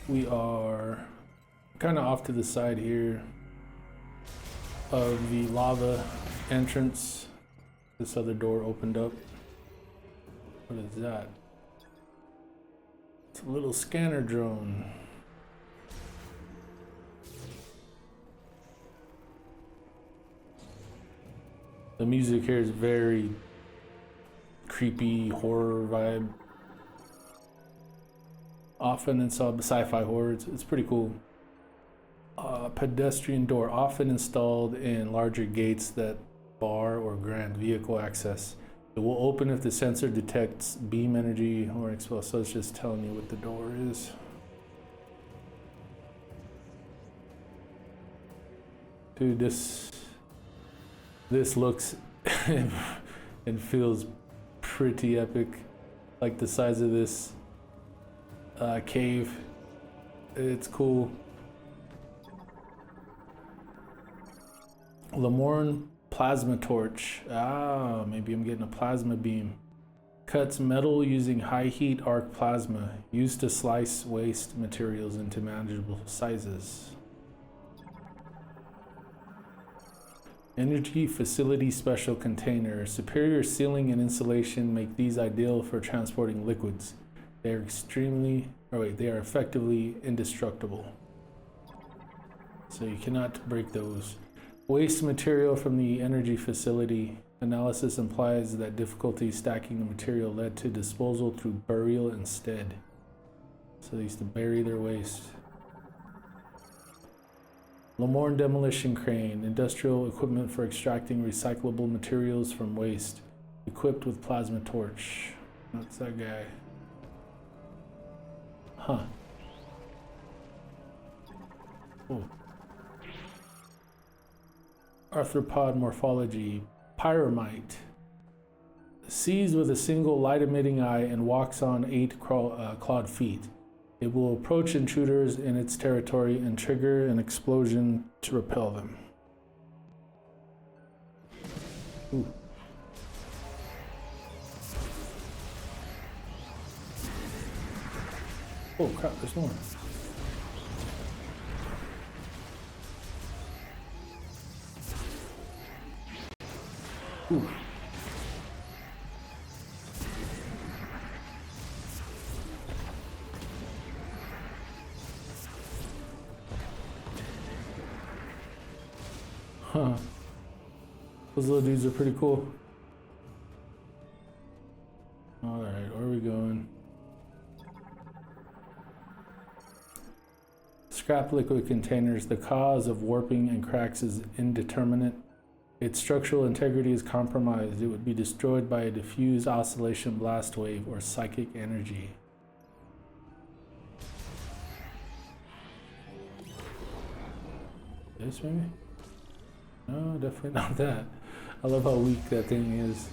We are kind of off to the side here of the lava entrance. This other door opened up. What is that? It's a little scanner drone. The music here is very creepy horror vibe. Often in sci-fi horror, it's pretty cool. Pedestrian door, often installed in larger gates that bar or grant vehicle access. It will open if the sensor detects beam energy or expel. So it's just telling you what the door is. Dude, this looks and feels pretty epic. Like the size of this cave. It's cool. Lemorn plasma torch. Ah, maybe I'm getting a plasma beam. Cuts metal using high heat arc plasma, used to slice waste materials into manageable sizes. Energy facility special container. Superior sealing and insulation make these ideal for transporting liquids. They are they are effectively indestructible. So you cannot break those. Waste material from the energy facility. Analysis implies that difficulty stacking the material led to disposal through burial instead. So they used to bury their waste. Lemorn demolition crane. Industrial equipment for extracting recyclable materials from waste. Equipped with plasma torch. That's that guy. Huh. Oh. Arthropod morphology. Pyromite. Sees with a single light-emitting eye and walks on 8 clawed feet. It will approach intruders in its territory and trigger an explosion to repel them. Ooh. Oh crap, there's more. Ooh. Huh. Those little dudes are pretty cool. Alright, where are we going? Scrap liquid containers. The cause of warping and cracks is indeterminate. Its structural integrity is compromised. It would be destroyed by a diffuse oscillation blast wave or psychic energy. This maybe? No, definitely not that. I love how weak that thing is.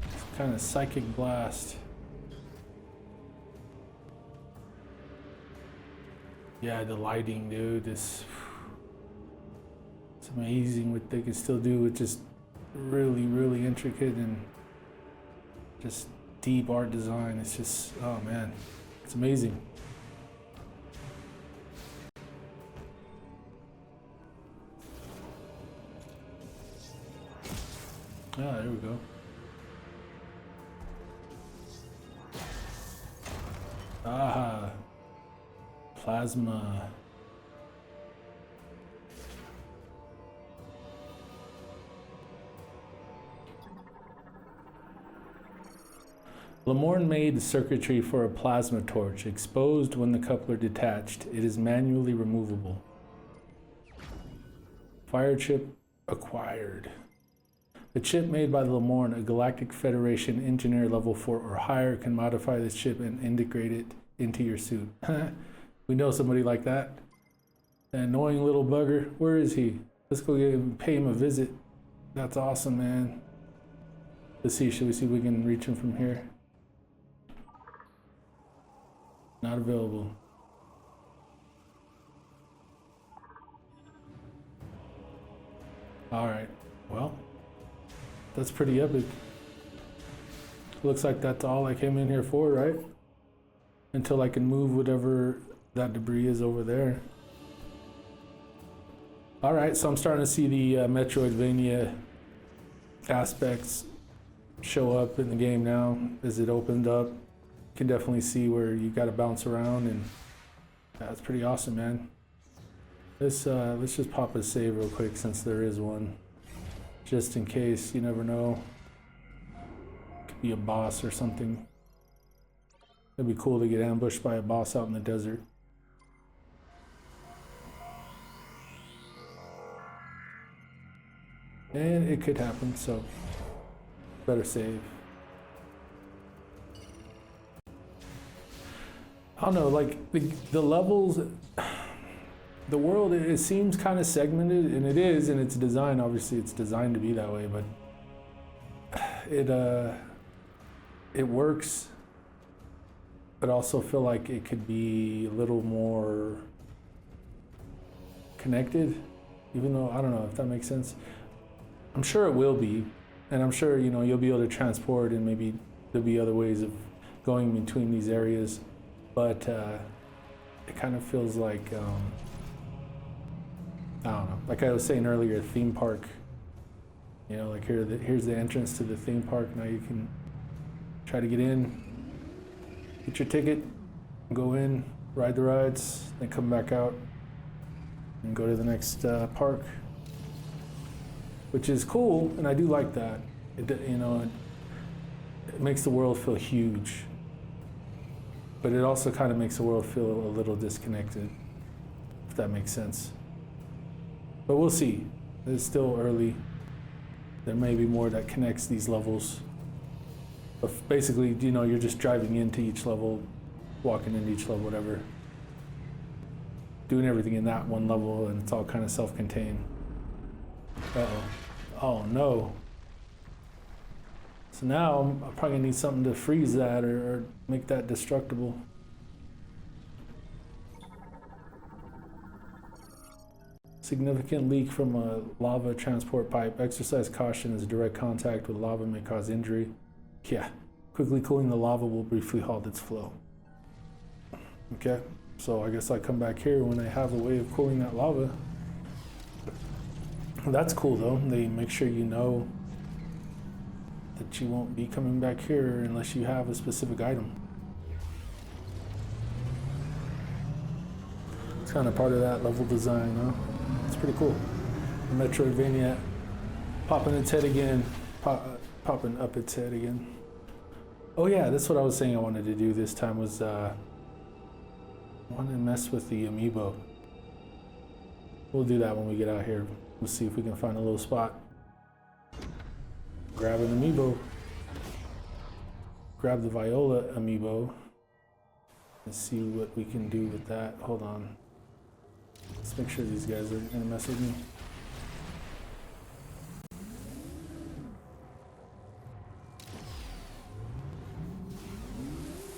It's kind of psychic blast. Yeah, the lighting, dude, it's amazing what they can still do with just really, really intricate and just deep art design. It's just, oh man, it's amazing. Ah, there we go. Ah, plasma. Lemorn made circuitry for a plasma torch, exposed when the coupler detached. It is manually removable. Fire chip acquired. The chip made by the Lemorn, a Galactic Federation engineer level 4 or higher, can modify this chip and integrate it into your suit. We know somebody like that. That annoying little bugger. Where is he? Let's go pay him a visit. That's awesome, man. Let's see, should we see if we can reach him from here? Not available. Alright, well, that's pretty epic. Looks like that's all I came in here for, right? until I can move whatever that debris is over there. All right, so I'm starting to see the Metroidvania aspects show up in the game now as it opened up. You can definitely see where you got to bounce around, and that's pretty awesome, man. Let's just pop a save real quick since there is one, just in case. You never know. Could be a boss or something. It'd be cool to get ambushed by a boss out in the desert. And it could happen, so better save. I don't know, like the levels, the world, it seems kind of segmented, and it is in its design. Obviously, it's designed to be that way, but it works. But also feel like it could be a little more connected, even though I don't know if that makes sense. I'm sure it will be, and I'm sure you'll be able to transport, and maybe there'll be other ways of going between these areas. But it kind of feels like I don't know. Like I was saying earlier, theme park. Like here's the entrance to the theme park. Now you can try to get in. Get your ticket, go in, ride the rides, then come back out and go to the next park, which is cool, and I do like that. It makes the world feel huge, but it also kind of makes the world feel a little disconnected, if that makes sense. But we'll see. It's still early. There may be more that connects these levels. But basically, you're just driving into each level, walking into each level, whatever. Doing everything in that one level, and it's all kind of self-contained. Uh-oh. Oh, no. So now, I'm probably gonna need something to freeze that or make that destructible. Significant leak from a lava transport pipe. Exercise caution as direct contact with lava may cause injury. Yeah, quickly cooling the lava will briefly halt its flow. Okay, so I guess I come back here when I have a way of cooling that lava. That's cool though. They make sure you know that you won't be coming back here unless you have a specific item. It's kind of part of that level design, huh? It's pretty cool. Metroidvania popping its head again, popping up its head again. Oh yeah, that's what I was saying I wanted to do this time was I want to mess with the amiibo. We'll do that when we get out here. We'll see if we can find a little spot. Grab an amiibo. Grab the Viola amiibo. And see what we can do with that. Hold on. Let's make sure these guys are gonna mess with me.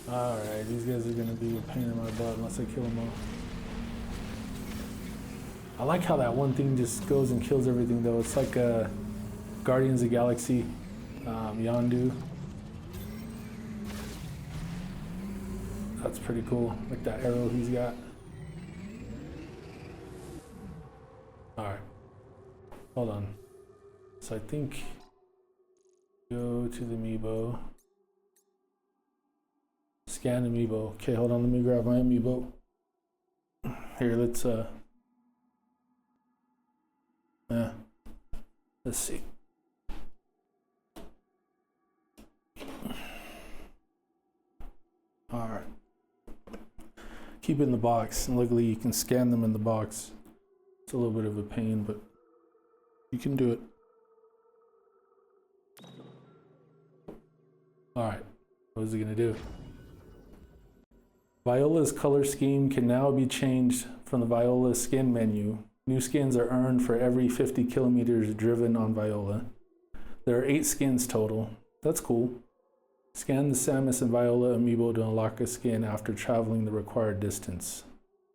Alright, these guys are gonna be a pain in my butt unless I kill them all. I like how that one thing just goes and kills everything though. It's like Guardians of the Galaxy, Yondu. That's pretty cool, like that arrow he's got. Alright, hold on. So I think go to the amiibo. Scan amiibo. Okay, hold on, let me grab my amiibo. Here, let's see. Alright. Keep it in the box, and luckily you can scan them in the box. It's a little bit of a pain, but you can do it. Alright, what is it gonna do? Viola's color scheme can now be changed from the Viola skin menu. New skins are earned for every 50 kilometers driven on Viola. There are 8 skins total. That's cool. Scan the Samus and Viola amiibo to unlock a skin after traveling the required distance.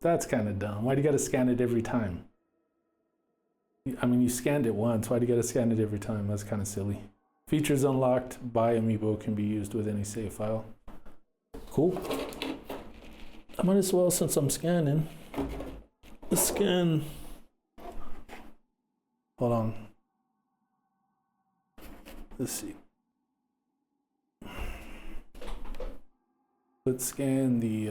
That's kind of dumb. Why do you gotta scan it every time? I mean, you scanned it once. Why do you gotta scan it every time? That's kind of silly. Features unlocked by amiibo can be used with any save file. Cool. I might as well, since I'm scanning. Let's scan. Hold on. Let's see. Let's scan the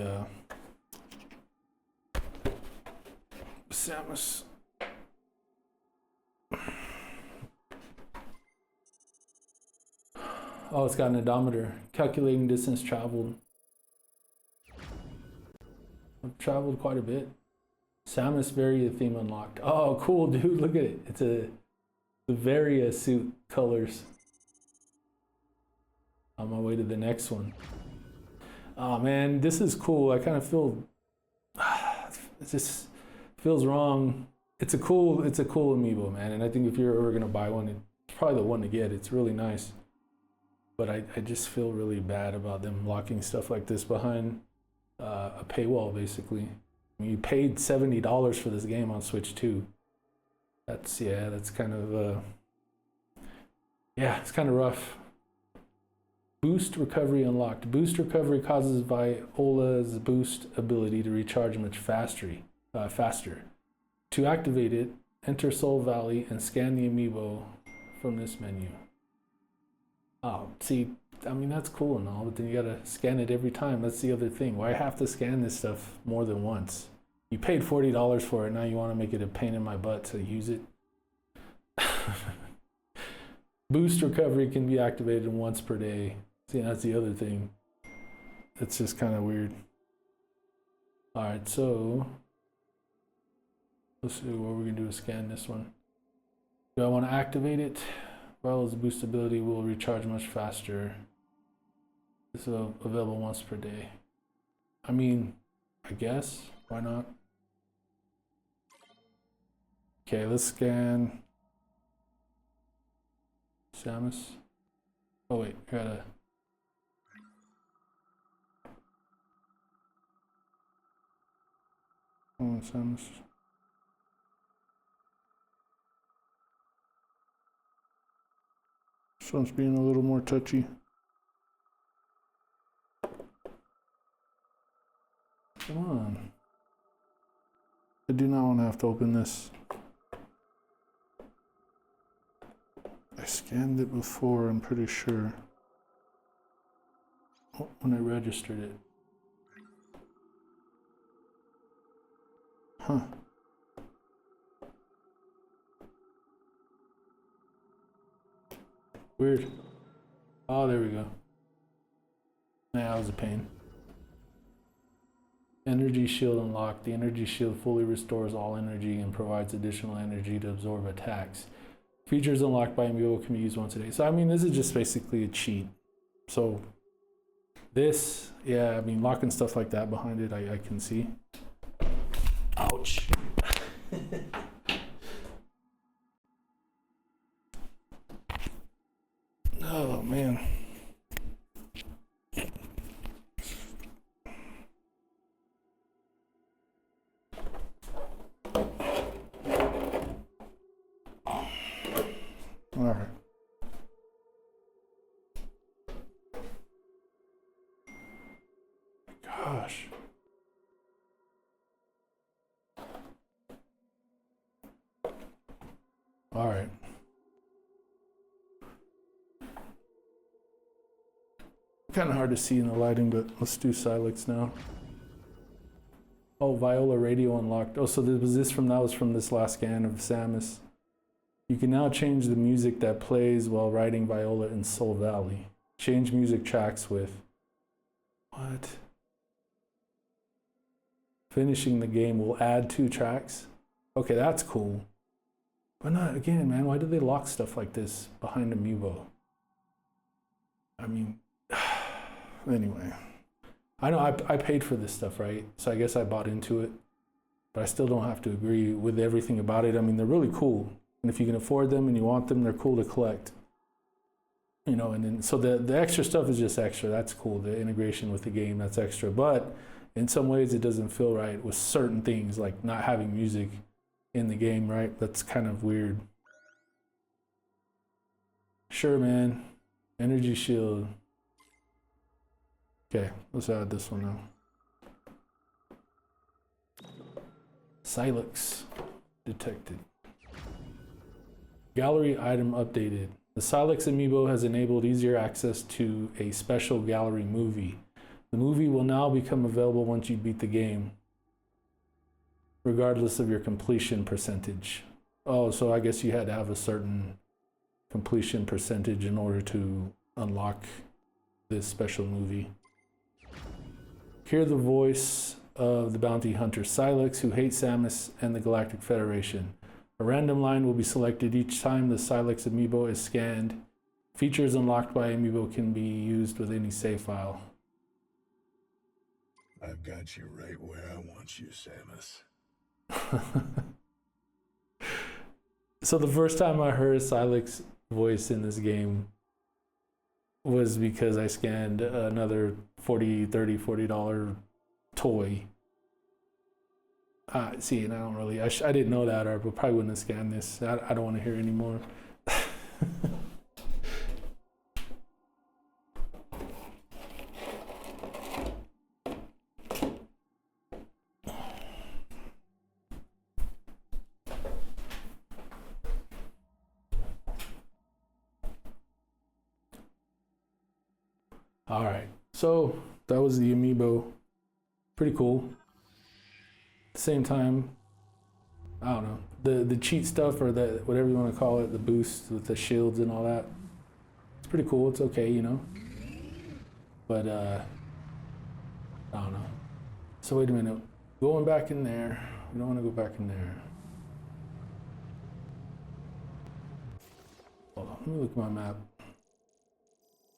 Samus. Oh, it's got an odometer. Calculating distance traveled. I've traveled quite a bit. Samus Varia theme unlocked. Oh, cool, dude. Look at it. It's the Varia suit colors. On my way to the next one. Oh man, this is cool. I kind of feel it just feels wrong. It's a cool amiibo, man. And I think if you're ever gonna buy one, it's probably the one to get. It's really nice. But I just feel really bad about them locking stuff like this behind a paywall, basically. I mean, you paid $70 for this game on Switch too. That's kind of it's kind of rough. Boost recovery unlocked. Boost recovery causes Viola's boost ability to recharge much faster. To activate it, enter Soul Valley and scan the amiibo from this menu. Oh, see, I mean, that's cool and all, but then you gotta scan it every time. That's the other thing. Why have to scan this stuff more than once? You paid $40 for it, now you wanna make it a pain in my butt to use it? Boost recovery can be activated once per day. See, that's the other thing. It's just kind of weird. All right, so let's see what we're gonna do is scan this one. Do I want to activate it? Viola's boost ability will recharge much faster. It's available once per day. I mean, I guess, why not? Okay, let's scan Samus. Oh wait, I gotta. Oh, Samus. This one's being a little more touchy. Come on. I do not want to have to open this. I scanned it before, I'm pretty sure. Oh, when I registered it. Huh. Weird. Oh, there we go. Nah, that was a pain. Energy shield unlocked. The energy shield fully restores all energy and provides additional energy to absorb attacks. Features unlocked by amiibo can be used once a day. So I mean, this is just basically a cheat. So this, yeah, I mean, locking stuff like that behind it, I can see. Ouch. Oh man. All right. Gosh. All right. Kind of hard to see in the lighting, but let's do Silex now. Oh, Viola radio unlocked. Oh, so that was from this last scan of Samus. You can now change the music that plays while riding Viola in Soul Valley. Change music tracks with. What? Finishing the game will add 2 tracks. Okay, that's cool. But not again, man. Why do they lock stuff like this behind amiibo? I mean, anyway. I know I paid for this stuff, right? So I guess I bought into it. But I still don't have to agree with everything about it. I mean, they're really cool. And if you can afford them and you want them, they're cool to collect. You know, and then so the extra stuff is just extra. That's cool. The integration with the game, that's extra. But in some ways, it doesn't feel right with certain things, like not having music in the game, right? That's kind of weird. Sure, man. Energy shield. Okay, let's add this one now. Silex detected. Gallery item updated. The Silex amiibo has enabled easier access to a special gallery movie. The movie will now become available once you beat the game, regardless of your completion percentage. Oh, so I guess you had to have a certain completion percentage in order to unlock this special movie. Hear the voice of the bounty hunter Silex, who hates Samus and the Galactic Federation. A random line will be selected each time the Silex amiibo is scanned. Features unlocked by amiibo can be used with any save file. I've got you right where I want you, Samus. So the first time I heard Silex voice in this game was because I scanned another $40 toy. See, and I don't really, I didn't know that, or probably wouldn't have scanned this. I don't want to hear anymore. All right, so that was the amiibo. Pretty cool. At the same time, I don't know, the cheat stuff, or the whatever you want to call it, the boost with the shields and all that. It's pretty cool. It's okay, you know. But I don't know. So wait a minute. Going back in there. We don't want to go back in there. Hold on. Let me look at my map.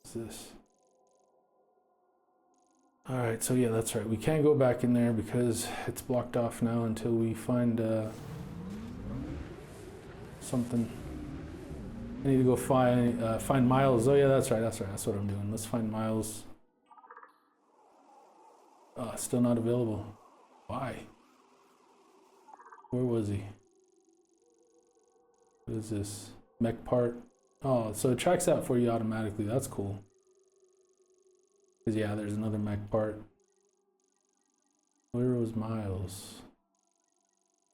What's this? All right, so yeah, that's right. We can't go back in there because it's blocked off now until we find something. I need to go find Miles. Oh yeah, that's right. That's what I'm doing. Let's find Miles. Still not available. Why? Where was he? What is this? Mech part. Oh, so it tracks that for you automatically. That's cool. Because yeah, there's another mech part. Where was Miles?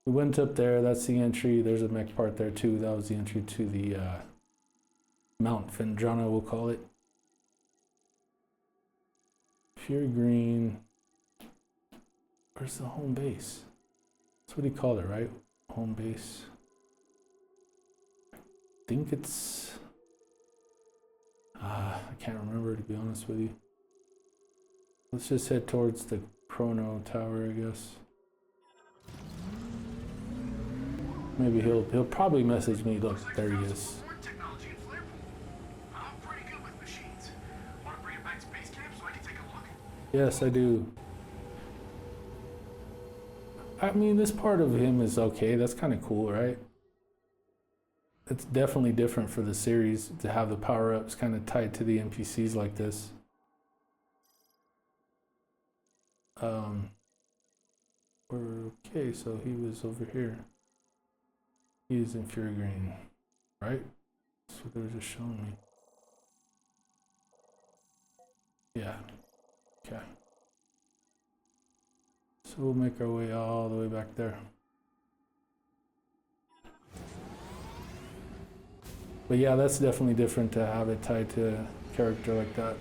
We went up there. That's the entry. There's a mech part there too. That was the entry to the Mount Fendrana, we'll call it. Fury Green. Where's the home base? That's what he called it, right? Home base. I think it's... I can't remember, to be honest with you. Let's just head towards the Chrono Tower, I guess. Maybe he'll probably message me. Look, there he is. Yes, I do. I mean, this part of him is okay. That's kind of cool, right? It's definitely different for the series to have the power-ups kind of tied to the NPCs like this. Okay, so he was over here. He's in Fury Green, right? That's what they were just showing me. Yeah, okay. So we'll make our way all the way back there. But yeah, that's definitely different to have it tied to a character like that.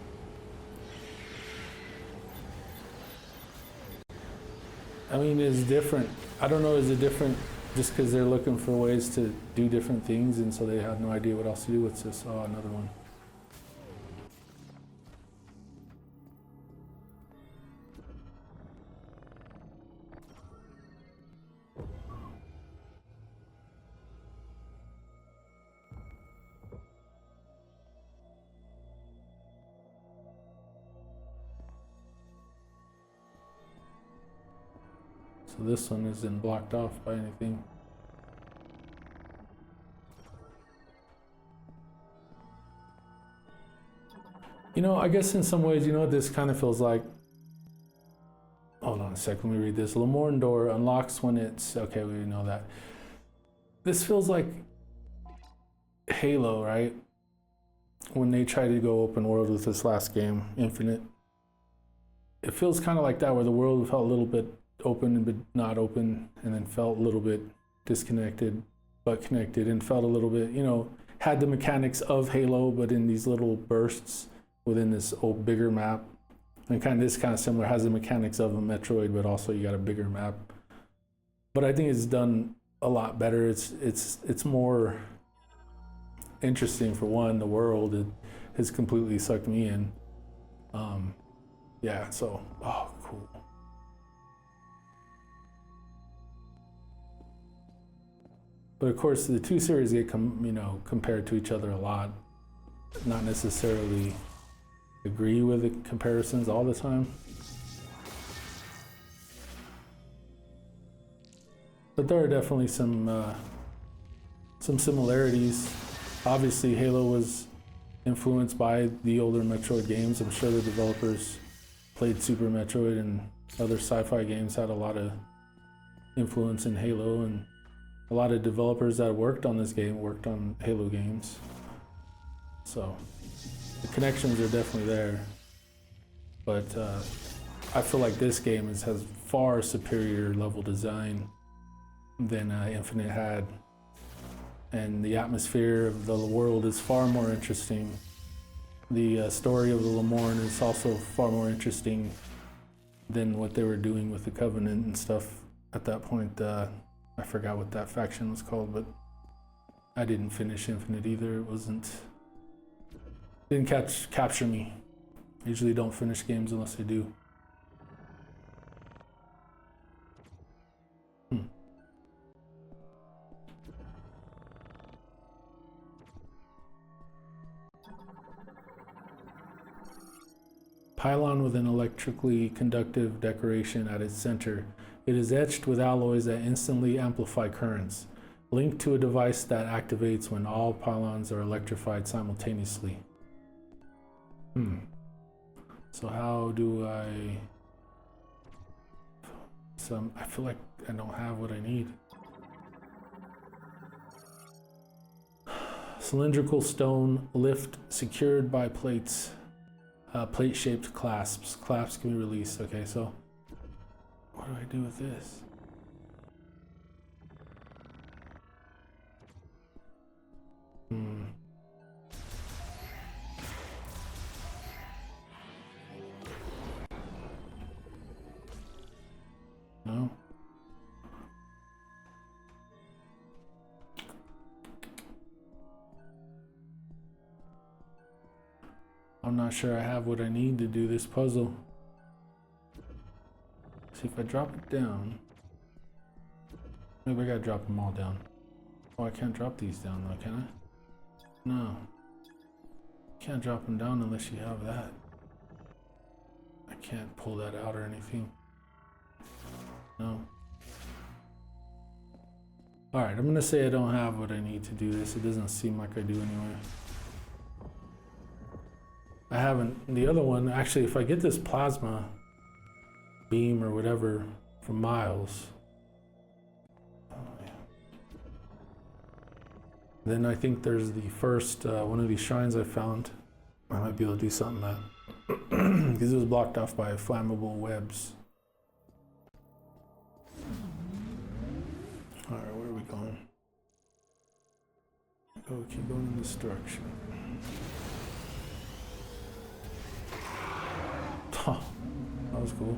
I mean, it's different. I don't know, is it different just because they're looking for ways to do different things and so they have no idea what else to do? What's this? Oh, another one. So this one isn't blocked off by anything. You know, I guess in some ways, you know what this kind of feels like? Hold on a sec, let me read this. Lemorn door unlocks when it's... Okay, we know that. This feels like Halo, right? When they tried to go open world with this last game, Infinite. It feels kind of like that, where the world felt a little bit open and but not open, and then felt a little bit disconnected but connected, and felt a little bit, you know, had the mechanics of Halo but in these little bursts within this old bigger map. And this kind of similar, has the mechanics of a Metroid, but also you got a bigger map. But I think it's done a lot better. It's more interesting. For one, the world, it has completely sucked me in. Yeah, so, oh, cool. But of course, the two series get compared to each other a lot. Not necessarily agree with the comparisons all the time. But there are definitely some similarities. Obviously, Halo was influenced by the older Metroid games. I'm sure the developers played Super Metroid, and other sci-fi games had a lot of influence in Halo, and a lot of developers that worked on this game worked on Halo games. So the connections are definitely there. But I feel like this game has far superior level design than Infinite had. And the atmosphere of the world is far more interesting. The story of the Lemorne is also far more interesting than what they were doing with the Covenant and stuff at that point. I forgot what that faction was called, but I didn't finish Infinite either. It didn't capture me. I usually don't finish games unless I do. Pylon with an electrically conductive decoration at its center. It is etched with alloys that instantly amplify currents, linked to a device that activates when all pylons are electrified simultaneously. So how do I... I feel like I don't have what I need. Cylindrical stone lift secured by plates. Plate-shaped clasps. Clasps can be released. Okay, so what do I do with this? No? I'm not sure I have what I need to do this puzzle. See, if I drop it down, maybe I gotta drop them all down. Oh, I can't drop these down though, can I? No. Can't drop them down unless you have that. I can't pull that out or anything. No. Alright, I'm gonna say I don't have what I need to do this. It doesn't seem like I do anyway. I haven't. The other one, actually, if I get this plasma beam or whatever from Miles, then I think there's the first one of these shrines I found. I might be able to do something that because it was blocked off by flammable webs. All right, where are we going? Oh, keep going in this direction. Huh, that was cool.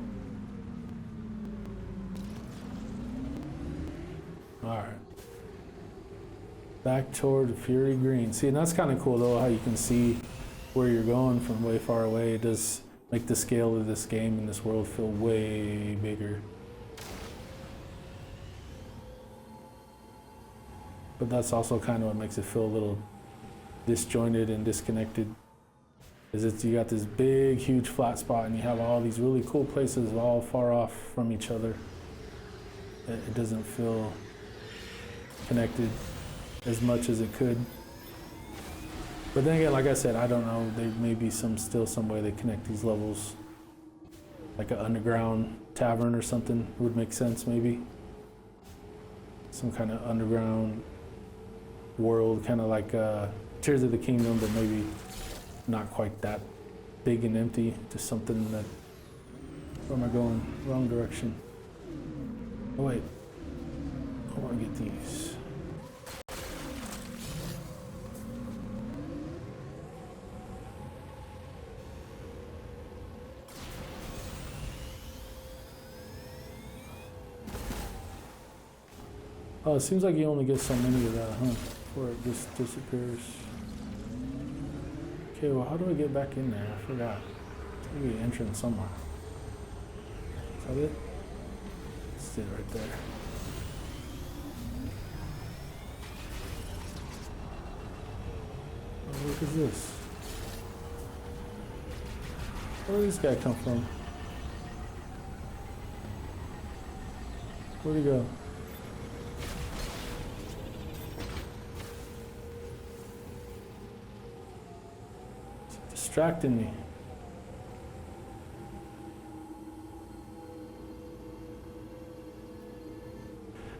Alright. Back toward Fury Green. See, and that's kind of cool though, how you can see where you're going from way far away. It does make the scale of this game and this world feel way bigger. But that's also kind of what makes it feel a little disjointed and disconnected. Is you got this big, huge flat spot, and you have all these really cool places all far off from each other. It doesn't feel connected as much as it could. But then again, like I said, I don't know. There may be still some way they connect these levels, like an underground tavern or something would make sense, maybe. Some kind of underground world, kind of like Tears of the Kingdom, but maybe not quite that big and empty. Just something that, where am I going? Wrong direction. Oh wait, I want to get these. Oh, it seems like you only get so many of that, huh? Before it just disappears. Okay, well, how do I get back in there? I forgot. Maybe an entrance somewhere. Is that it? That's it right there. Oh, look at this. Where did this guy come from? Where'd he go? Distracting me.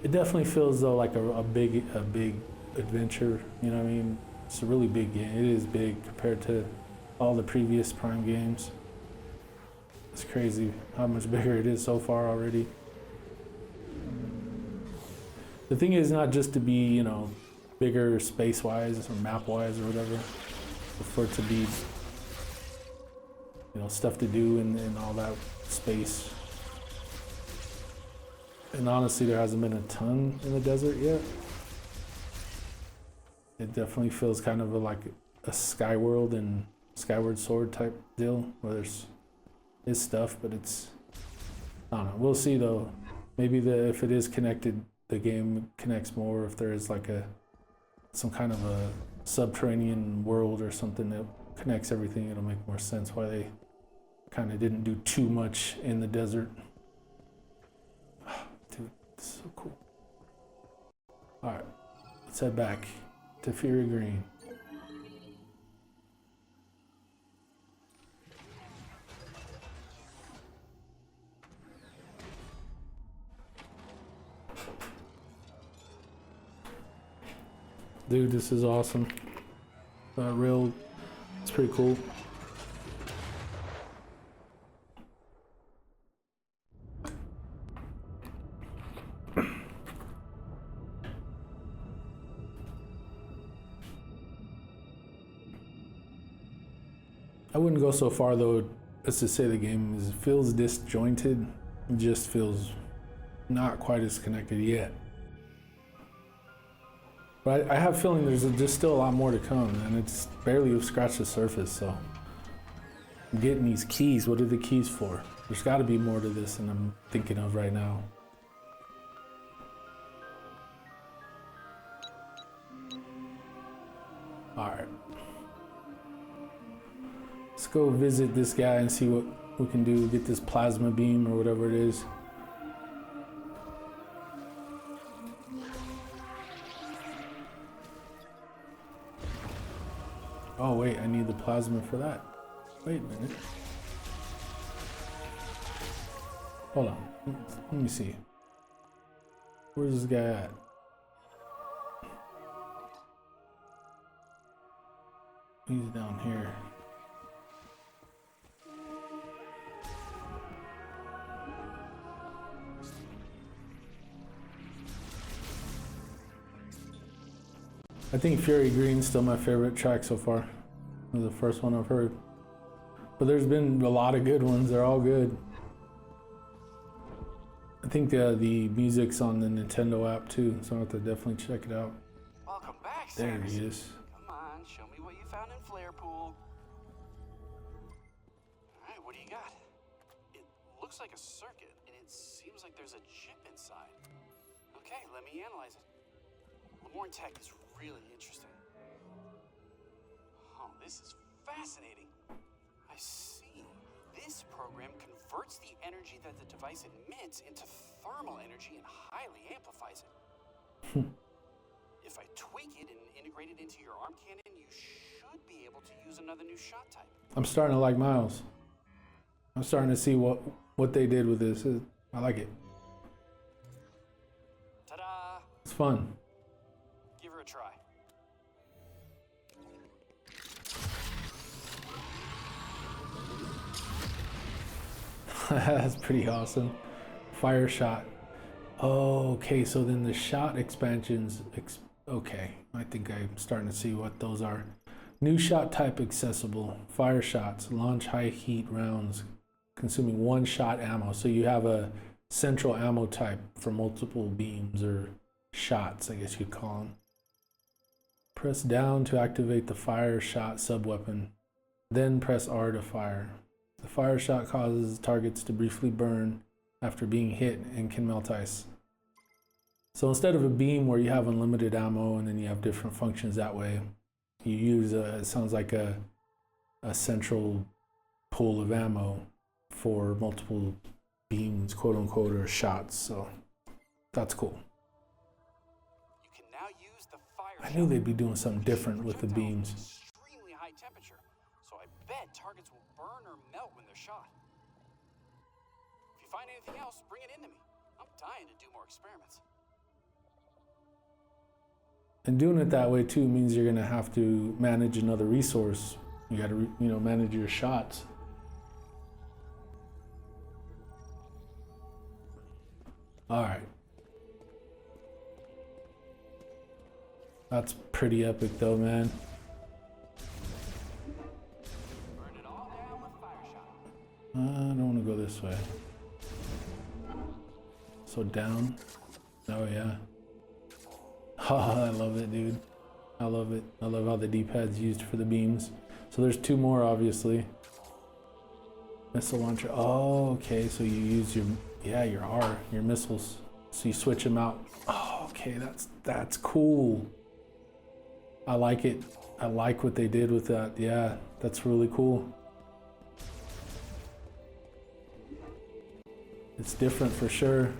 It definitely feels though like a big adventure. You know what I mean? It's a really big game. It is big compared to all the previous Prime games. It's crazy how much bigger it is so far already. The thing is not just to be, you know, bigger space-wise or map-wise or whatever, but for it to be, you know, stuff to do in all that space. And honestly, there hasn't been a ton in the desert yet. It definitely feels kind of like a Skyworld and Skyward Sword type deal, where there's stuff, but it's, I don't know. We'll see though. Maybe if it is connected, the game connects more. If there is like some kind of a subterranean world or something that connects everything, it'll make more sense why they kind of didn't do too much in the desert. Dude, it's so cool. All right, let's head back to Fury Green. Dude, this is awesome. It's pretty cool. I wouldn't go so far though as to say the game feels disjointed. It just feels not quite as connected yet. But I have a feeling there's still a lot more to come, and it's barely scratched the surface, so. I'm getting these keys. What are the keys for? There's got to be more to this than I'm thinking of right now. All right. Let's go visit this guy and see what we can do. Get this plasma beam or whatever it is. Oh wait, I need the plasma for that. Wait a minute. Hold on. Let me see. Where's this guy at? He's down here. I think Fury Green's still my favorite track so far. It was the first one I've heard. But there's been a lot of good ones. They're all good. I think the music's on the Nintendo app too, so I'll have to definitely check it out. Welcome back, Samus. There he is. Come on, show me what you found in Flare Pool. Alright, what do you got? It looks like a circuit, and it seems like there's a chip inside. Okay, let me analyze it. Lemorn tech is really interesting. Oh, this is fascinating. I see. This program converts the energy that the device emits into thermal energy and highly amplifies it. If I tweak it and integrate it into your arm cannon, you should be able to use another new shot type. I'm starting to like Miles. I'm starting to see what they did with this. I like it. Ta-da! It's fun. Give her a try. That's pretty awesome. Fire shot. Oh, okay, so then the shot expansions, okay, I think I'm starting to see what those are. New shot type accessible, fire shots, launch high heat rounds, consuming one shot ammo. So you have a central ammo type for multiple beams or shots, I guess you'd call them. Press down to activate the fire shot subweapon, then press R to fire. The fire shot causes targets to briefly burn after being hit and can melt ice. So instead of a beam where you have unlimited ammo and then you have different functions that way, you use it sounds like a central pool of ammo for multiple beams, quote unquote, or shots. So that's cool. You can now use the fire I knew they'd be doing something different with the beams. extremely high temperature, so I bet targets will burn or melt when they're shot. If you find anything else, bring it into me. I'm dying to do more experiments. And doing it that way too means you're gonna have to manage another resource. You gotta, manage your shots. All right. That's pretty epic though, man. Burn it all down with fire shot. I don't want to go this way. So down. Oh yeah. Oh, I love it, dude. I love it. I love how the D-pad's used for the beams. So there's two more, obviously. Missile launcher. Oh, okay. So you use your R, your missiles. So you switch them out. Oh, okay. That's cool. I like it. I like what they did with that. Yeah, that's really cool. It's different for sure.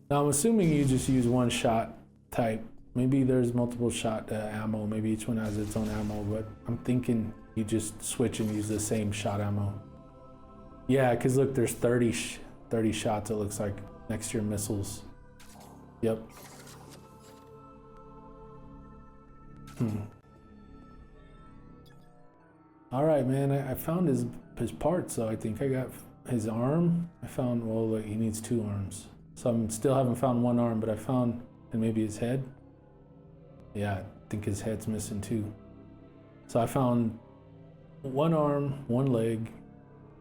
Now I'm assuming you just use one shot type. Maybe there's multiple shot ammo. Maybe each one has its own ammo, but I'm thinking you just switch and use the same shot ammo. Yeah, because look, there's 30 shots, it looks like, next to your missiles. Yep. All right, man, I found his parts, though. I think I got his arm. I found, well, look, he needs 2 arms. So I still haven't found one arm, but I found, and maybe his head. Yeah, I think his head's missing too. So I found one arm, one leg,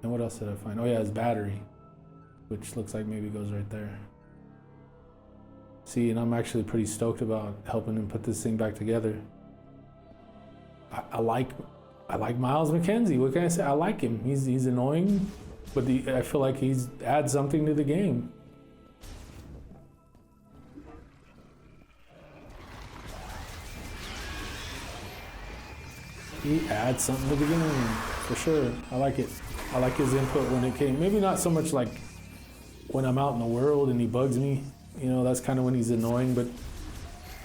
and what else did I find? Oh yeah, his battery, which looks like maybe goes right there. See, and I'm actually pretty stoked about helping him put this thing back together. I like Miles McKenzie. What can I say? I like him. He's annoying, but I feel like he's adds something to the game. He adds something to the game, for sure. I like it. I like his input when it came. Maybe not so much like when I'm out in the world and he bugs me. That's kind of when he's annoying. But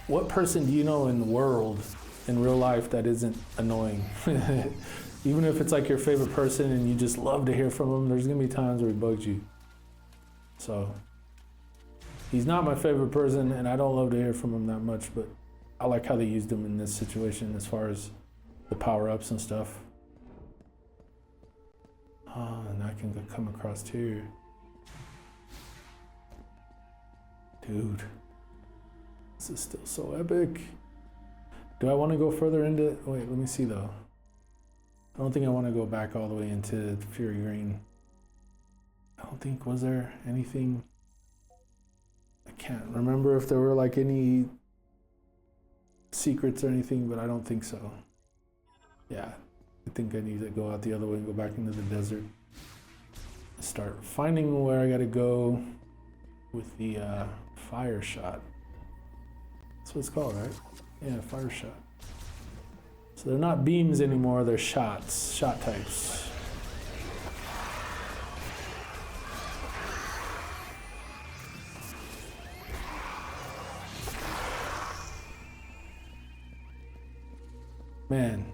what person do you know in the world, in real life, that isn't annoying? Even if it's like your favorite person and you just love to hear from him, there's gonna be times where he bugs you. So he's not my favorite person and I don't love to hear from him that much, but I like how they used him in this situation as far as the power-ups and stuff. Oh, and I can come across here. Dude, this is still so epic. Do I want to go further into, wait, let me see though. I don't think I want to go back all the way into Fury Green. I don't think, was there anything? I can't remember if there were like any secrets or anything, but I don't think so. Yeah, I think I need to go out the other way and go back into the desert. Start finding where I gotta go with the fire shot. That's what it's called, right? Yeah, fire shot. So they're not beams anymore, they're shots, shot types. Man,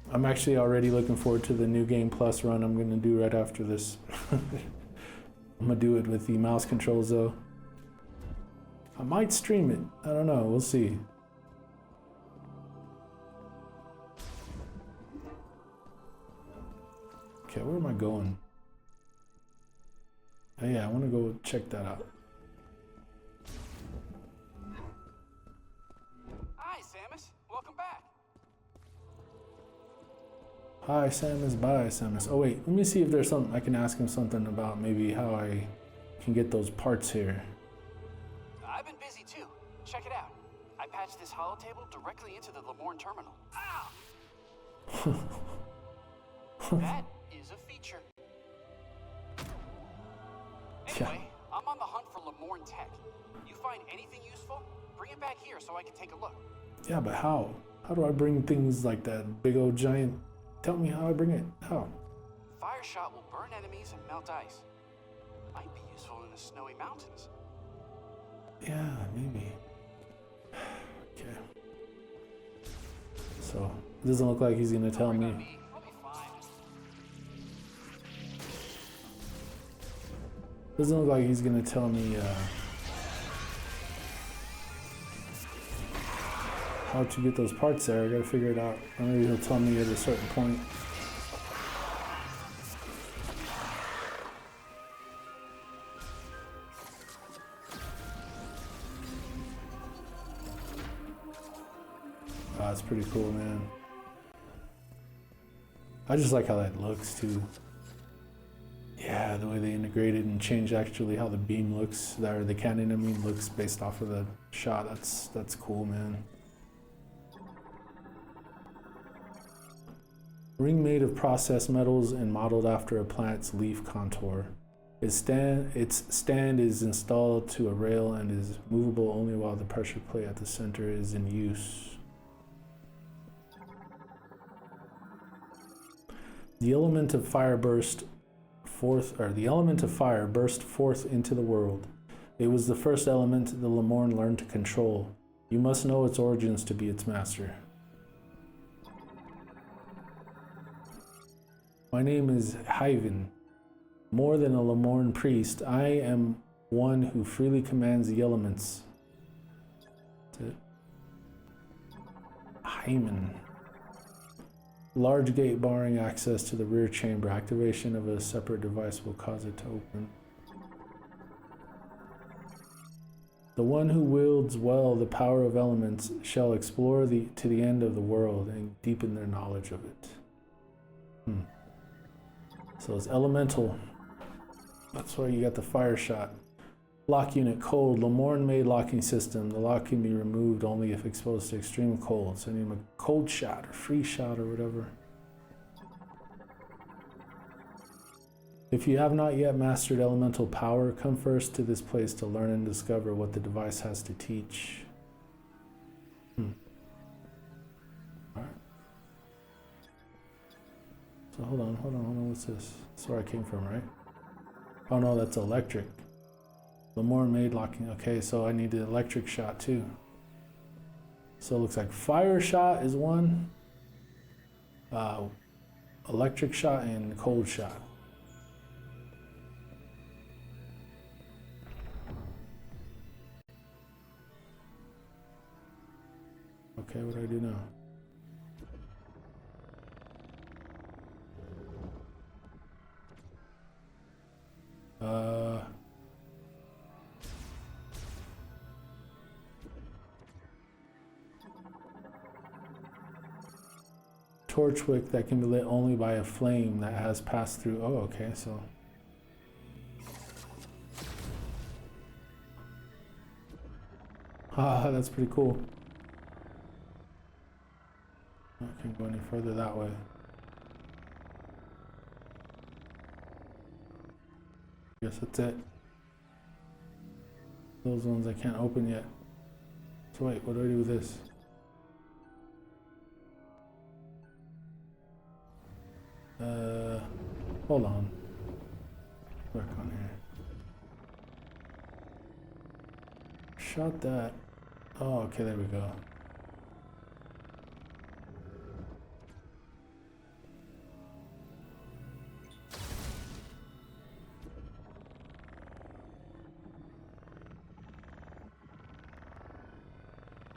I'm actually already looking forward to the New Game Plus run I'm gonna do right after this. I'm gonna do it with the mouse controls though. I might stream it, I don't know, we'll see. Okay, where am I going? Oh, yeah, I want to go check that out. Hi, Samus. Welcome back. Hi, Samus. Bye, Samus. Oh, wait. Let me see if there's something I can ask him something about maybe how I can get those parts here. I've been busy too. Check it out. I patched this holotable directly into the Lamorne terminal. That is a feature. Anyway, I'm on the hunt for Lamorne tech. You find anything useful? Bring it back here so I can take a look. Yeah, but how? How do I bring things like that big old giant? Tell me how I bring it. How? Fire shot will burn enemies and melt ice. Might be useful in the snowy mountains. Yeah, maybe. Okay. So, it doesn't look like he's gonna tell me. I'll be fine. Doesn't look like he's gonna tell me how to get those parts there. I gotta figure it out. Or maybe he'll tell me at a certain point. That's pretty cool, man. I just like how that looks too. Yeah, the way they integrated and changed actually how the beam looks, or the cannon, I mean, looks based off of the shot. That's cool, man. Ring made of processed metals and modeled after a plant's leaf contour. Its stand is installed to a rail and is movable only while the pressure plate at the center is in use. The element of fire burst forth into the world. It was the first element the Lamorne learned to control. You must know its origins to be its master. My name is Hyven. More than a Lamorne priest, I am one who freely commands the elements. That's it. Hymen. Large gate barring access to the rear chamber. Activation of a separate device will cause it to open. The one who wields well the power of elements shall explore to the end of the world and deepen their knowledge of it. So it's elemental. That's why you got the fire shot. Lock unit cold. Lamorne made locking system. The lock can be removed only if exposed to extreme cold. So I need a cold shot or free shot or whatever. If you have not yet mastered elemental power, come first to this place to learn and discover what the device has to teach. Alright. So hold on, what's this? That's where I came from, right? Oh no, that's electric. Lamorne made locking. Okay, so I need the electric shot too. So it looks like fire shot is one, electric shot, and cold shot. Okay, what do I do now? Torch wick that can be lit only by a flame that has passed through. Oh, okay, so. Ah, that's pretty cool. I can't go any further that way. Guess that's it. Those ones I can't open yet. So wait, what do I do with this? Hold on. Back on here. Shot that. Oh, okay, there we go.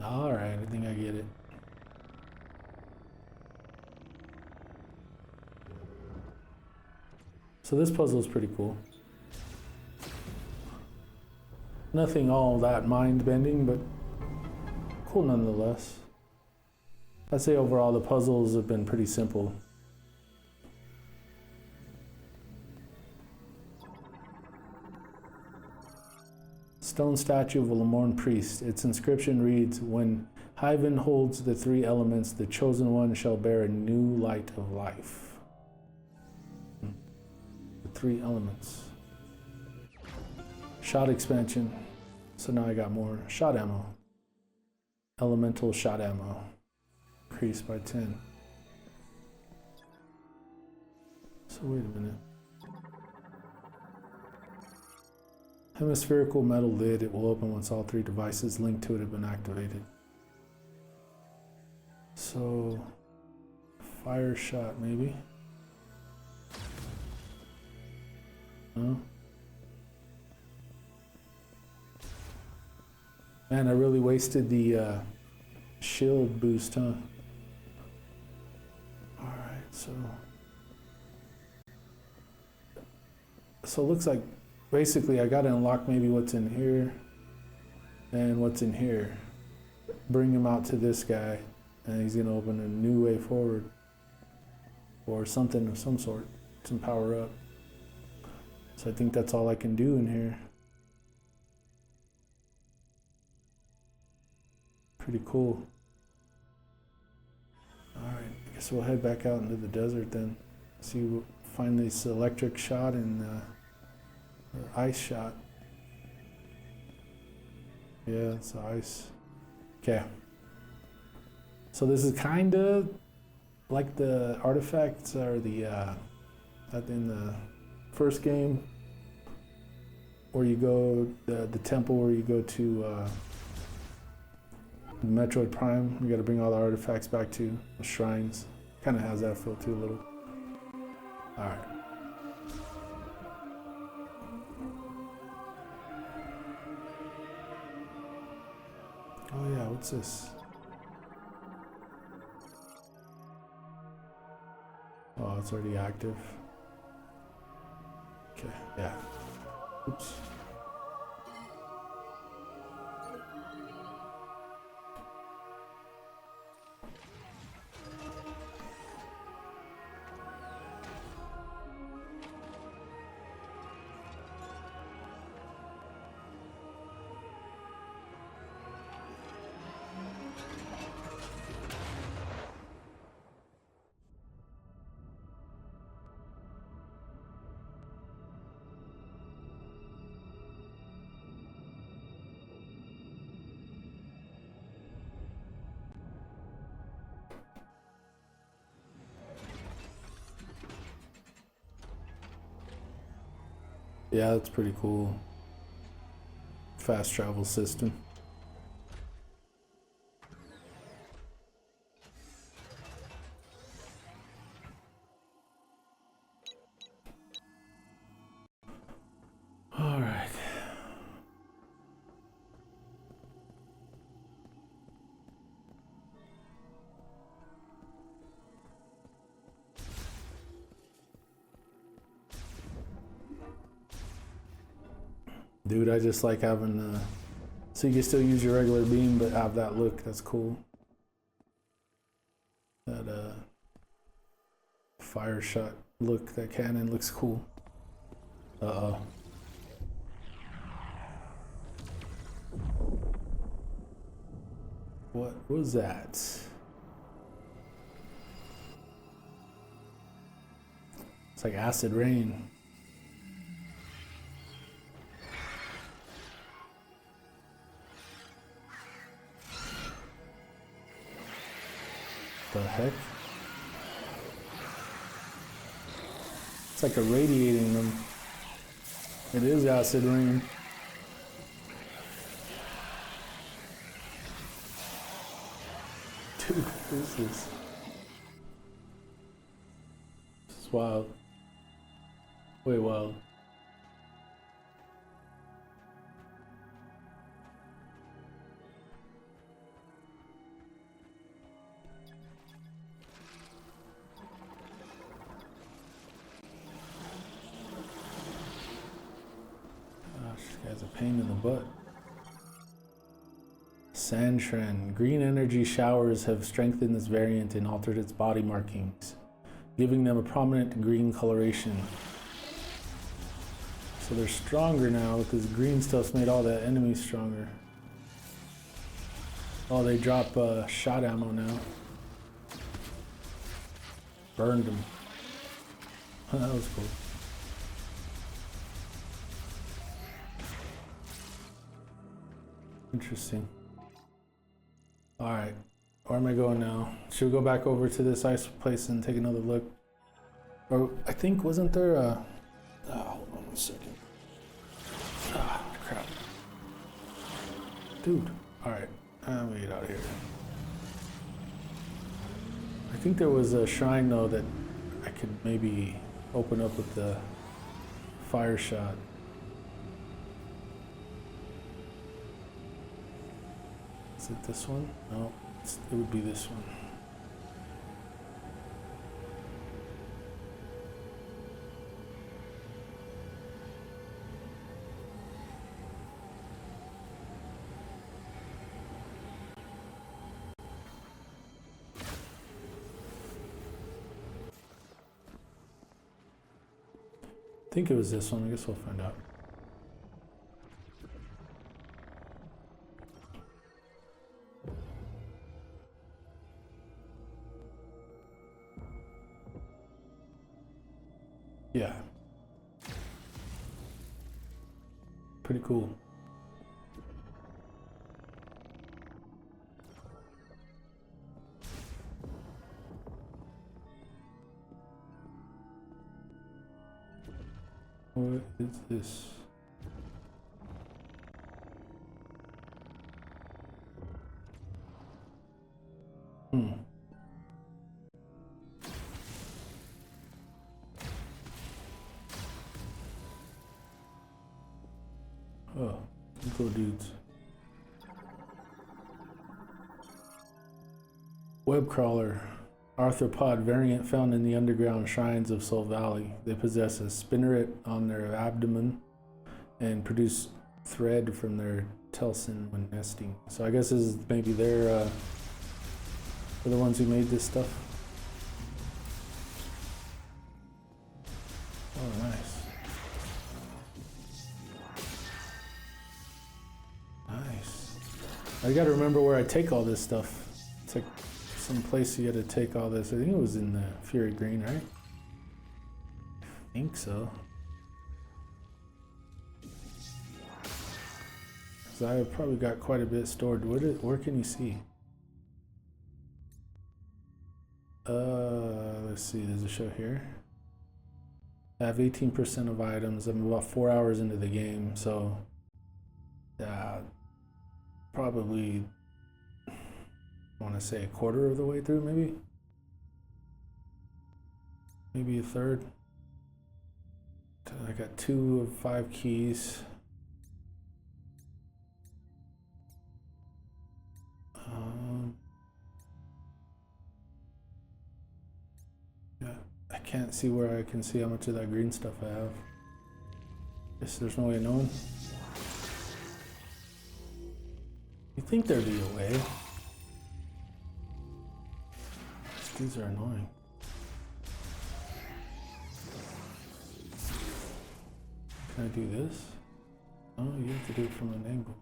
All right, I think I get it. So this puzzle is pretty cool. Nothing all that mind-bending, but cool nonetheless. I'd say overall the puzzles have been pretty simple. Stone statue of a Lemorn priest. Its inscription reads, "When Hyven holds the three elements, the chosen one shall bear a new light of life." The three elements. Shot expansion. So now I got more shot ammo. Elemental shot ammo. Increased by 10. So wait a minute. Hemispherical metal lid. It will open once all three devices linked to it have been activated. So, fire shot maybe. Huh? Man, I really wasted the shield boost, huh? Alright, so it looks like basically I gotta unlock maybe what's in here and what's in here. Bring him out to this guy, and he's gonna open a new way forward. Or something of some sort. Some power up. So I think that's all I can do in here. Pretty cool. Alright, I guess we'll head back out into the desert then. See, find this electric shot and or ice shot. Yeah, it's ice. Okay. So this is kind of like the artifacts or the in the first game, where you go the temple where you go to Metroid Prime. You got to bring all the artifacts back to the shrines. Kind of has that feel too a little. All right. Oh yeah, what's this? Oh, it's already active. Okay, yeah. Oops. Yeah, that's pretty cool. Fast travel system. All right. Dude, I just like having so you can still use your regular beam but have that look. That's cool. That fire shot look, that cannon looks cool. Uh-oh. What was that? It's like acid rain. The heck? It's like irradiating them. It is acid rain. Dude, this is wild. Way wild. Gosh. guy's a pain in the butt. Sand trend. Green energy showers have strengthened this variant and altered its body markings, giving them a prominent green coloration. So they're stronger now because green stuff's made all the enemies stronger. Oh, they drop shot ammo now. Burned them. That was cool. Interesting. Alright, where am I going now? Should we go back over to this ice place and take another look? Or I think, wasn't there a... Oh, hold on one second. Ah, crap. Dude, alright, I'm gonna get out of here. I think there was a shrine though that I could maybe open up with the fire shot. Is it this one? No, it would be this one. I think it was this one. I guess we'll find out. Yeah. Pretty cool. What is this? Oh, some cool dudes. Web crawler. Arthropod variant found in the underground shrines of Soul Valley. They possess a spinneret on their abdomen and produce thread from their telson when nesting. So I guess this is maybe they're the ones who made this stuff. Oh, nice. Nice. I gotta remember where I take all this stuff. It's like some place you gotta take all this. I think it was in the Fury Green, right? I think so. Cause I probably got quite a bit stored. Where can you see? Let's see, does it show here? I have 18% of items. I'm about 4 hours into the game, so probably I want to say a quarter of the way through, maybe a third. I got 2 of 5 keys. Yeah, I can't see where I can see how much of that green stuff I have. Guess there's no way of knowing. You think there'd be a way? These are annoying. Can I do this? Oh, you have to do it from an angle.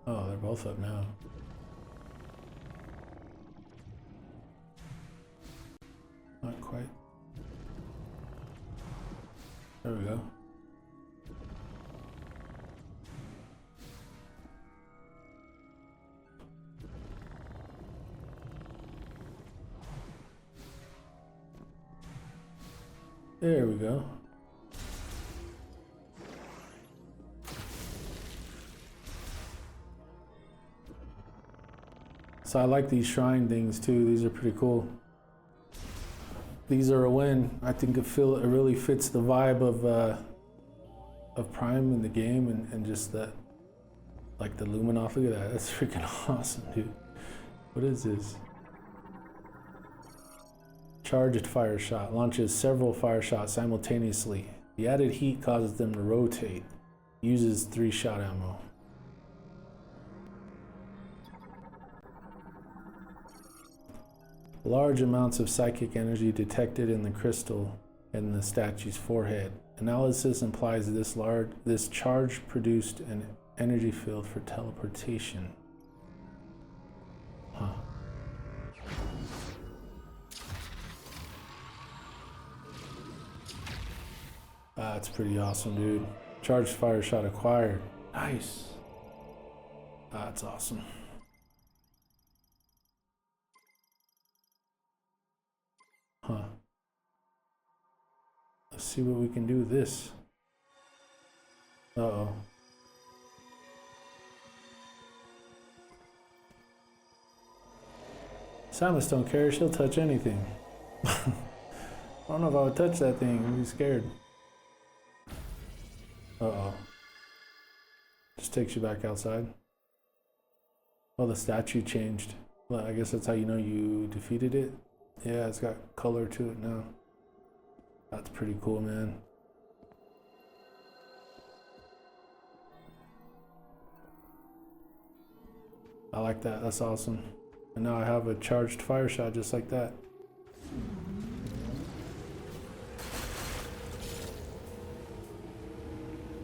Oh, they're both up now. Not quite. There we go. There we go. So I like these shrine things too. These are pretty cool. These are a win. I think it really fits the vibe of Prime in the game and just that, like the Luminoff. Look at that. That's freaking awesome, dude. What is this? Charged fire shot launches several fire shots simultaneously. The added heat causes them to rotate. Uses 3-shot ammo. Large amounts of psychic energy detected in the crystal in the statue's forehead. Analysis implies this charge produced an energy field for teleportation. Huh. That's pretty awesome, dude. Charged fire shot acquired. Nice. That's awesome. Huh. Let's see what we can do with this. Uh-oh. Samus don't care, she'll touch anything. I don't know if I would touch that thing, I'd be scared. Uh-oh. Just takes you back outside. Oh, the statue changed. Well, I guess that's how you know you defeated it. Yeah, it's got color to it now. That's pretty cool, man. I like that, that's awesome. And now I have a charged fire shot just like that.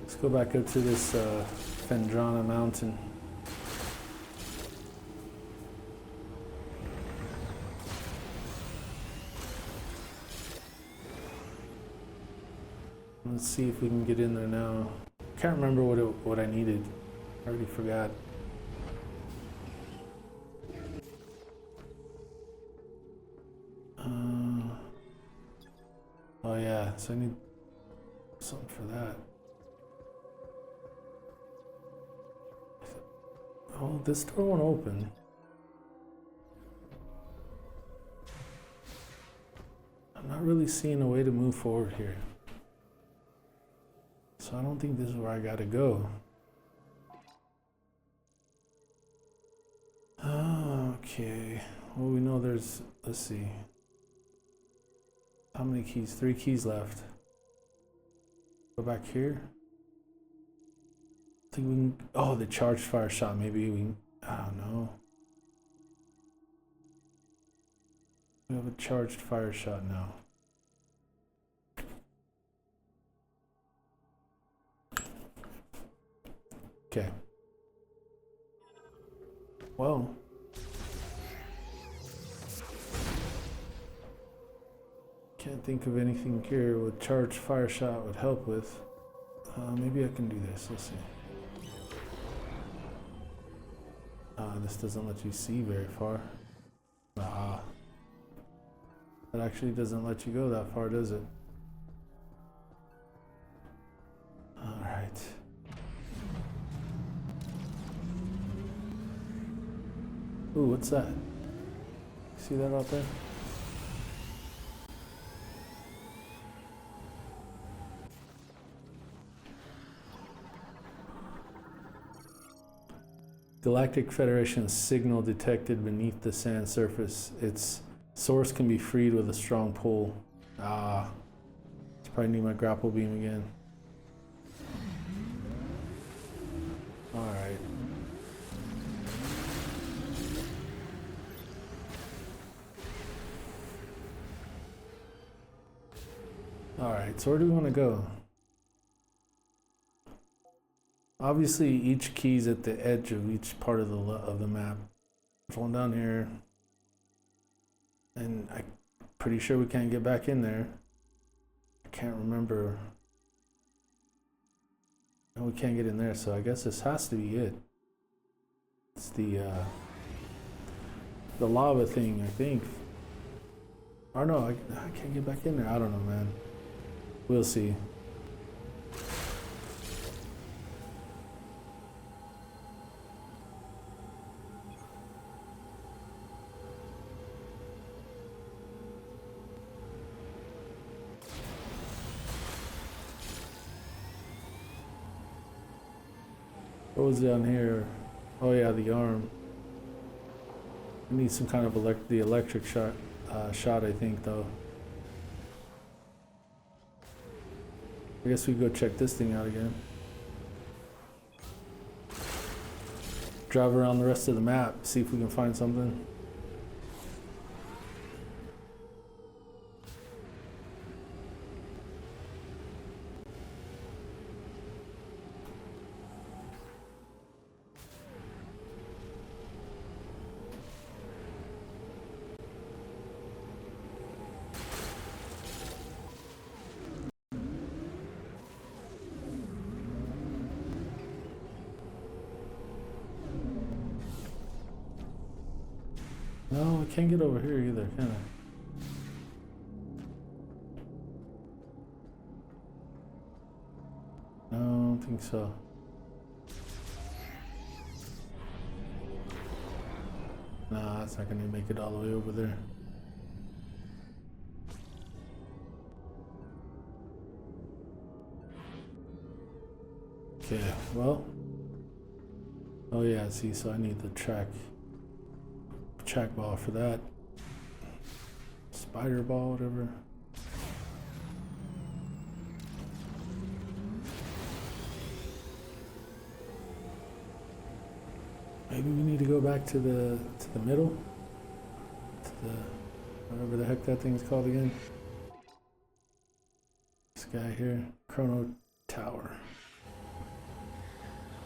Let's go back up to this Fendrana mountain. Let's see if we can get in there now. Can't remember what I needed. I already forgot. Oh yeah, so I need something for that. Oh, this door won't open. I'm not really seeing a way to move forward here. So I don't think this is where I gotta go. Okay. Well, we know there's, let's see. How many keys? 3 keys left. Go back here. I think we can, oh, the charged fire shot. Maybe we can, I don't know. We have a charged fire shot now. Okay. Well. Can't think of anything here with charged fire shot would help with. Maybe I can do this. Let's see. This doesn't let you see very far. That actually doesn't let you go that far, does it? All right. Ooh, what's that? See that out there? Galactic Federation signal detected beneath the sand surface. Its source can be freed with a strong pull. It's probably need my grapple beam again. Alright. Alright, so where do we want to go? Obviously, each key's at the edge of each part of the map. There's one down here, and I'm pretty sure we can't get back in there. I can't remember. And we can't get in there, so I guess this has to be it. It's the lava thing, I think. Or no, I can't get back in there. I don't know, man. We'll see. What was down here? Oh yeah, the arm. We need some kind of the electric shot. shot, I think, though. I guess we go check this thing out again. Drive around the rest of the map, see if we can find something. No, I can't get over here either, can I? No, I don't think so. Nah, it's not gonna make it all the way over there. Okay, well. Oh yeah, see, so I need the track ball for that. Spider ball, whatever. Maybe we need to go back to the middle, to the whatever the heck that thing's called again. This guy here, Chrono Tower.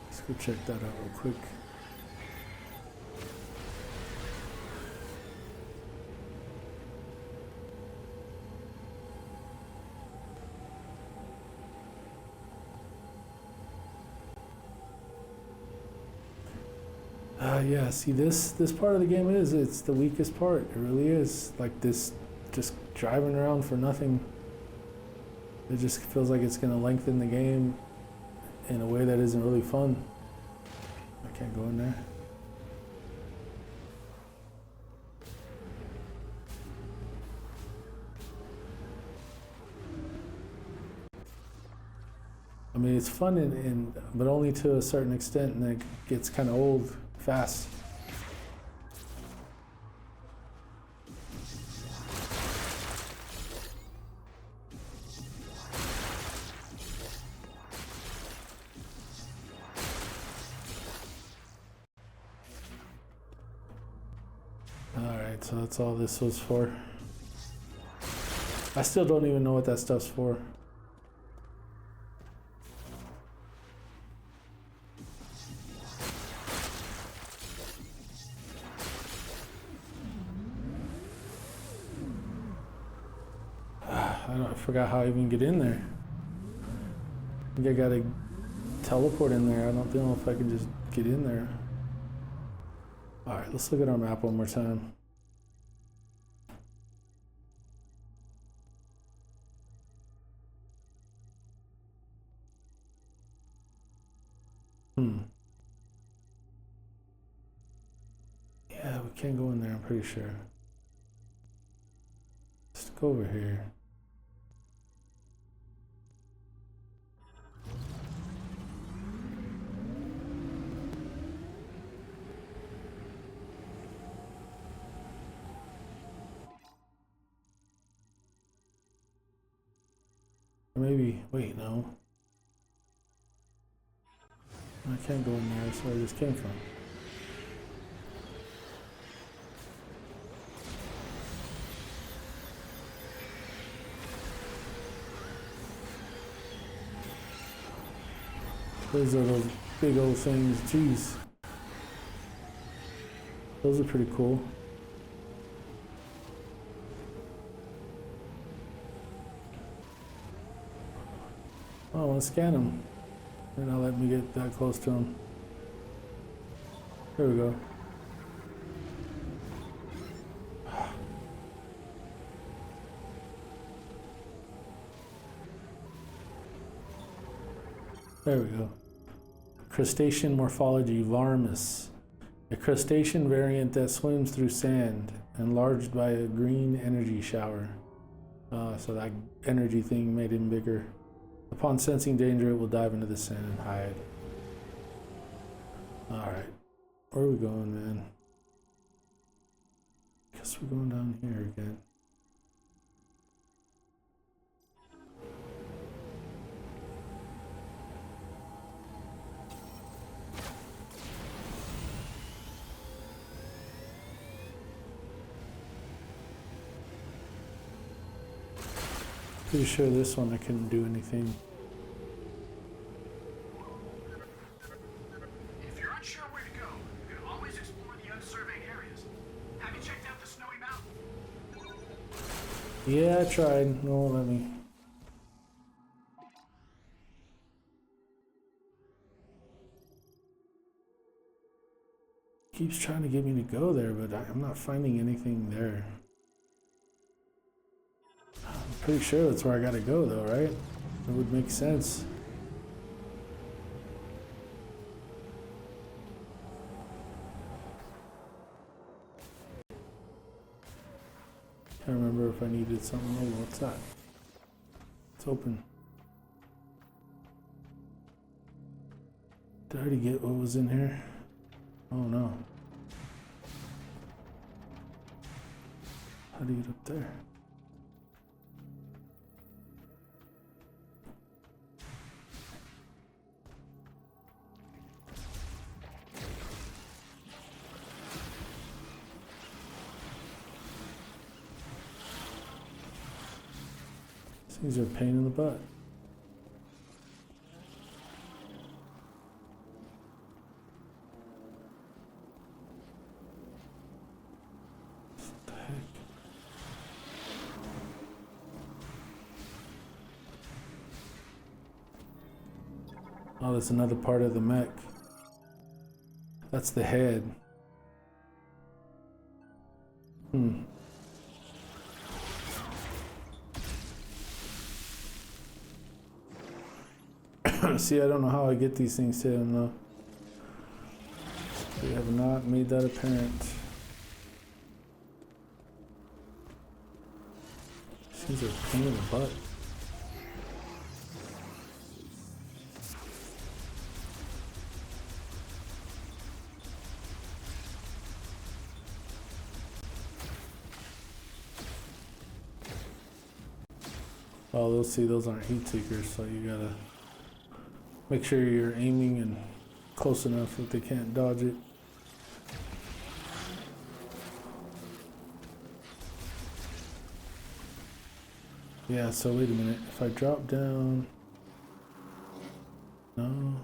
Let's go check that out real quick. Yeah, see this part of the game it's the weakest part. It really is. Like this, just driving around for nothing. It just feels like it's gonna lengthen the game in a way that isn't really fun. I can't go in there. I mean, it's fun but only to a certain extent, and it gets kind of old fast. Alright, so that's all this was for. I still don't even know what that stuff's for. I forgot how I even get in there. I think I gotta teleport in there. I don't know if I can just get in there. Alright, let's look at our map one more time. Yeah, we can't go in there, I'm pretty sure. Let's go over here. Or maybe, wait, no. I can't go in there, that's where I just came from. Those are those big old things, jeez. Those are pretty cool. Oh, I want to scan them. They're not letting me get that close to them. There we go. There we go. Crustacean morphology, Varmus. A crustacean variant that swims through sand, enlarged by a green energy shower. So that energy thing made him bigger. Upon sensing danger, it will dive into the sand and hide. Alright. Where are we going, man? Guess we're going down here again. Pretty sure this one I couldn't do anything. If you're unsure where to go, you can always explore the unsurveyed areas. Have you checked out the snowy mountain? Yeah, I tried. No one let me. Keeps trying to get me to go there, but I'm not finding anything there. I'm pretty sure that's where I gotta go though, right? It would make sense. Can't remember if I needed something. Oh, what's that? It's open. Did I already get what was in here? Oh no. How do you get up there? These are a pain in the butt. What the heck? Oh, that's another part of the mech. That's the head. See, I don't know how I get these things to him though. They have not made that apparent. These are a pain in the butt. Oh, those, see, those aren't heat seekers, so you gotta make sure you're aiming and close enough that they can't dodge it. Yeah, so wait a minute. If I drop down... No.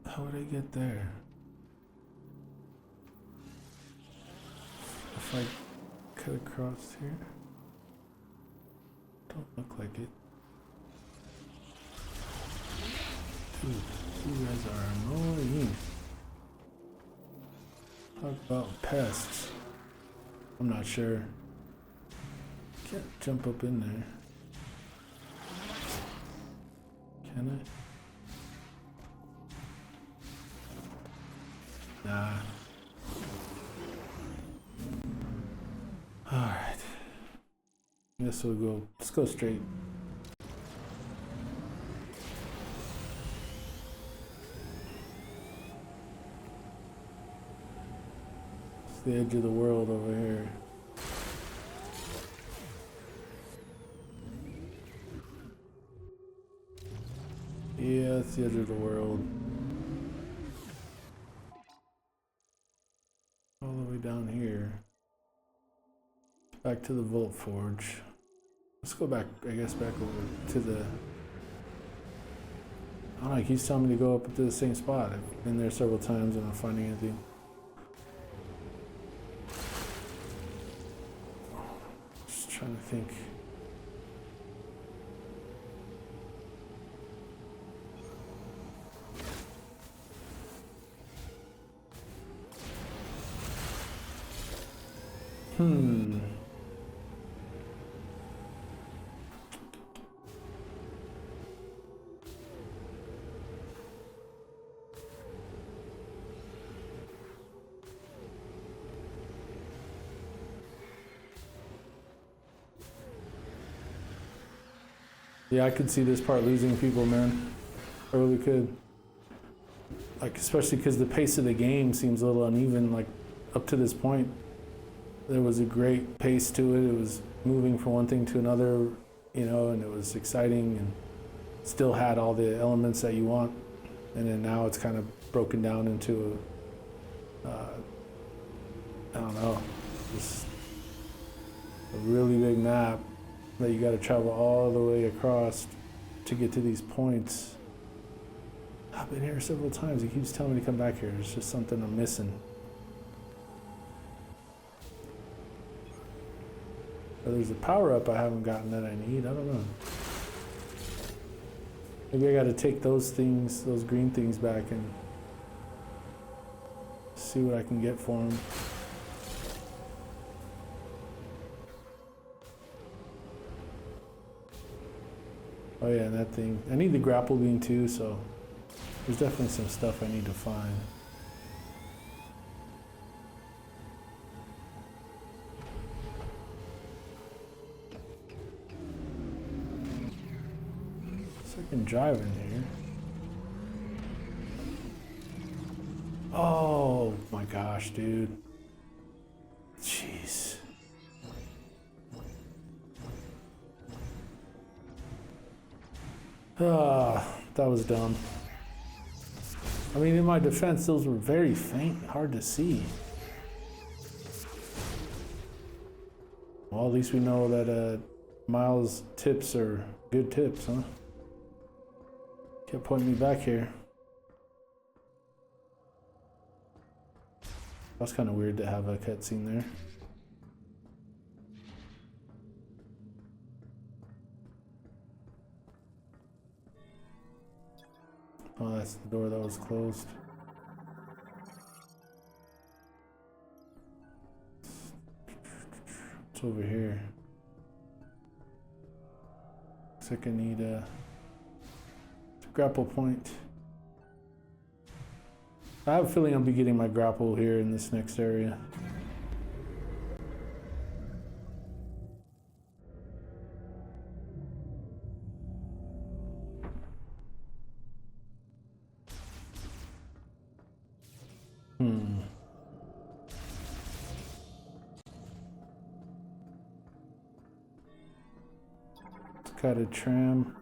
How would I get there? If I cut across here? Don't look like it. Dude, you guys are annoying. Talk about pests. I'm not sure. Can't jump up in there. Can I? Nah. Alright. Guess we'll go. Let's go straight. It's the edge of the world over here. Yeah, it's the edge of the world. All the way down here. Back to the Vault Forge. Let's go back, I guess, back over to the... I don't know, he keeps telling me to go up to the same spot. I've been there several times and I'm not finding anything. Just trying to think. Yeah, I could see this part losing people, man. I really could. Like, especially because the pace of the game seems a little uneven. Like, up to this point, there was a great pace to it. It was moving from one thing to another, you know, and it was exciting and still had all the elements that you want. And then now it's kind of broken down into I don't know, just a really big map that you got to travel all the way across to get to these points. I've been here several times. He keeps telling me to come back here. It's just something I'm missing. But there's a power-up I haven't gotten that I need. I don't know. Maybe I got to take those things, those green things back and see what I can get for them. Oh yeah, and that thing. I need the grapple beam too, so there's definitely some stuff I need to find. So I can drive in here. Oh my gosh, dude. Jeez. Ah, that was dumb. I mean, in my defense, those were very faint, hard to see. Well, at least we know that Miles' tips are good tips, huh? Kept pointing me back here. That's kind of weird to have a cutscene there. Oh, that's the door that was closed. It's over here. Looks like I need a grapple point. I have a feeling I'll be getting my grapple here in this next area. It's got a tram,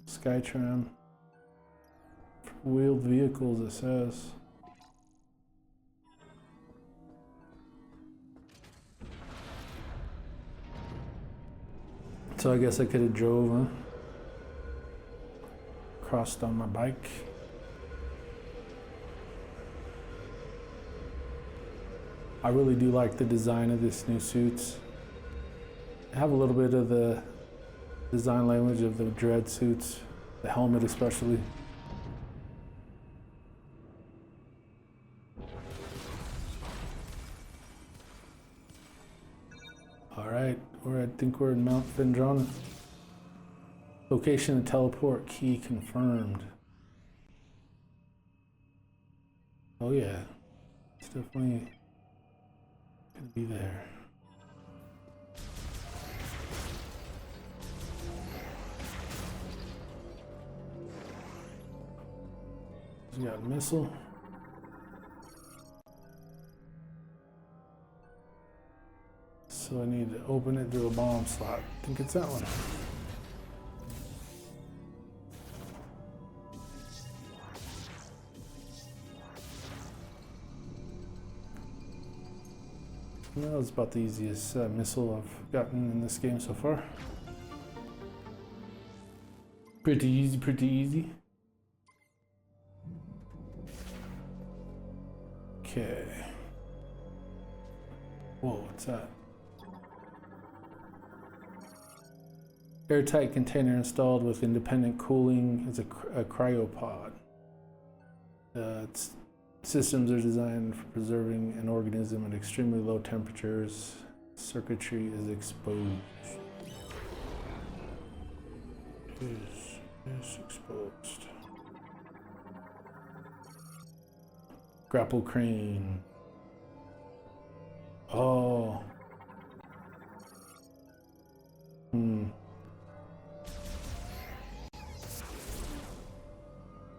sky tram. Wheeled vehicles, it says. So I guess I could have drove, huh? Crossed on my bike. I really do like the design of this new suits. I have a little bit of the design language of the Dread suits, the helmet especially. Alright, I think we're in Mount Vendrona. Location and teleport key confirmed. Oh yeah, it's definitely gonna be there. We got a missile. So I need to open it through a bomb slot. I think it's that one. That was about the easiest missile I've gotten in this game so far. Pretty easy, pretty easy. Okay. Whoa, what's that? Airtight container installed with independent cooling is a cryopod. Its systems are designed for preserving an organism at extremely low temperatures. Circuitry is exposed. Is exposed. Grapple crane. Oh.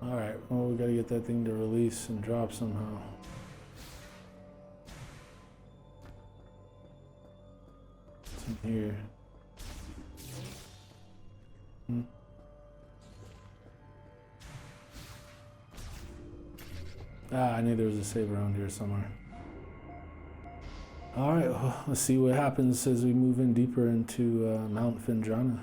Alright, well we gotta get that thing to release and drop somehow. in here. Ah, I knew there was a save around here somewhere. Alright, well, let's see what happens as we move in deeper into Mount Findrana.